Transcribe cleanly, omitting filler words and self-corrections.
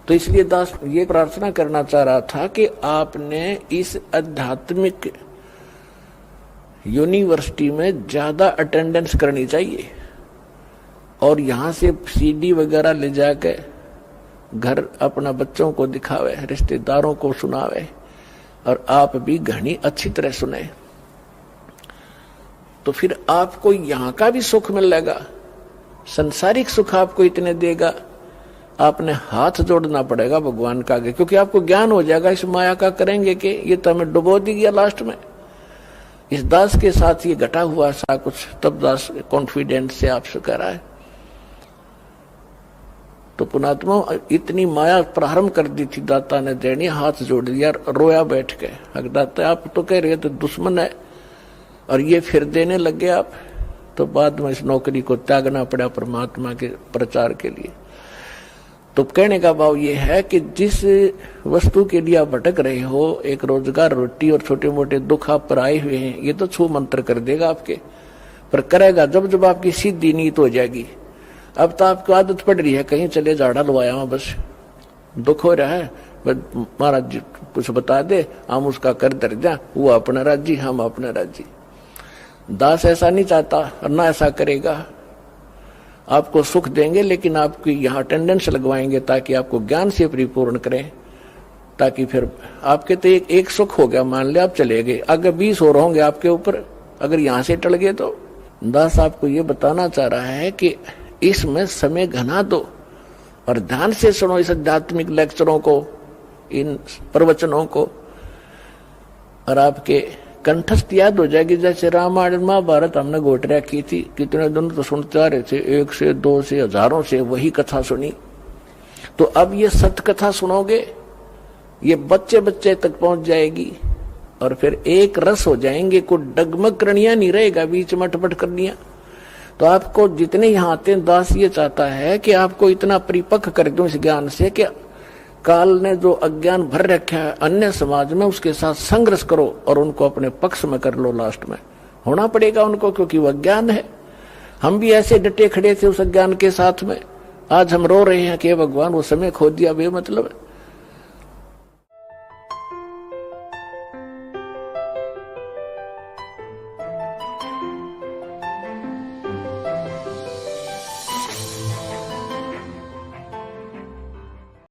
तो इसलिए दास ये प्रार्थना करना चाह रहा था कि आपने इस आध्यात्मिक यूनिवर्सिटी में ज्यादा अटेंडेंस करनी चाहिए और यहां से सीडी वगैरह ले जाके घर अपना बच्चों को दिखावे, रिश्तेदारों को सुनावे और आप भी घनी अच्छी तरह सुने, तो फिर आपको यहां का भी सुख मिलेगा, संसारिक सुख आपको इतने देगा, आपने हाथ जोड़ना पड़ेगा भगवान का आगे, क्योंकि आपको ज्ञान हो जाएगा इस माया का करेंगे कि ये तो हमें डुबो दी गया लास्ट में। इस दास के साथ ये घटा हुआ सा कुछ, तब दास कॉन्फिडेंस से आपसे कह रहा है। तो पुणात्मा इतनी माया प्रारंभ कर दी थी दाता ने देनी, हाथ जोड़ दिया, रोया बैठ के। अगर दाता आप तो कह रहे तो दुश्मन है और ये फिर देने लगे आप, तो बाद में इस नौकरी को त्यागना पड़ा परमात्मा के प्रचार के लिए। तो कहने का भाव ये है कि जिस वस्तु के लिए आप भटक रहे हो, एक रोजगार, रोटी और छोटे मोटे दुख आप पर आए हुए हैं, ये तो छू मंत्र कर देगा आपके, पर करेगा जब जब आपकी सीधी नीयत हो जाएगी। अब तो आपको आदत पड़ रही है, कहीं चले झाड़ा लवाया वहां बस दुख हो रहा है, महाराज जी कुछ बता दे, हम उसका कर दर जा, वो अपना राज्य हम अपना राज्य। दास ऐसा नहीं चाहता और ना ऐसा करेगा, आपको सुख देंगे लेकिन आपकी यहाँ अटेंडेंस लगवाएंगे ताकि आपको ज्ञान से परिपूर्ण करें, ताकि फिर आपके तो एक सुख हो गया, मान ले आप चले गए, अगर 20 और होंगे आपके ऊपर, अगर यहाँ से टल गए तो। दास आपको ये बताना चाह रहा है कि इसमें समय घना दो और ध्यान से सुनो इस आध्यात्मिक लेक्चरों को, इन प्रवचनों को, और आपके कंठस्थ याद हो जाएगी। जैसे रामायण महाभारत हमने गोटरिया की थी, कितने दिन तो सुनते आ रहे थे, 1 से 2 से हजारों से वही कथा सुनी। तो अब ये सत्य कथा सुनोगे, ये बच्चे बच्चे तक पहुंच जाएगी और फिर एक रस हो जाएंगे, कोई डगमग करणिया नहीं रहेगा, बीच में अटपट करनिया। तो आपको जितने यहाँ आते हैं, दास ये चाहता है कि आपको इतना परिपक्व कर दूं इस ज्ञान से कि काल ने जो अज्ञान भर रखा है अन्य समाज में, उसके साथ संघर्ष करो और उनको अपने पक्ष में कर लो। लास्ट में होना पड़ेगा उनको, क्योंकि वह अज्ञान है। हम भी ऐसे डटे खड़े थे उस अज्ञान के साथ में, आज हम रो रहे हैं कि भगवान वो समय खो दिया, बेमतलब।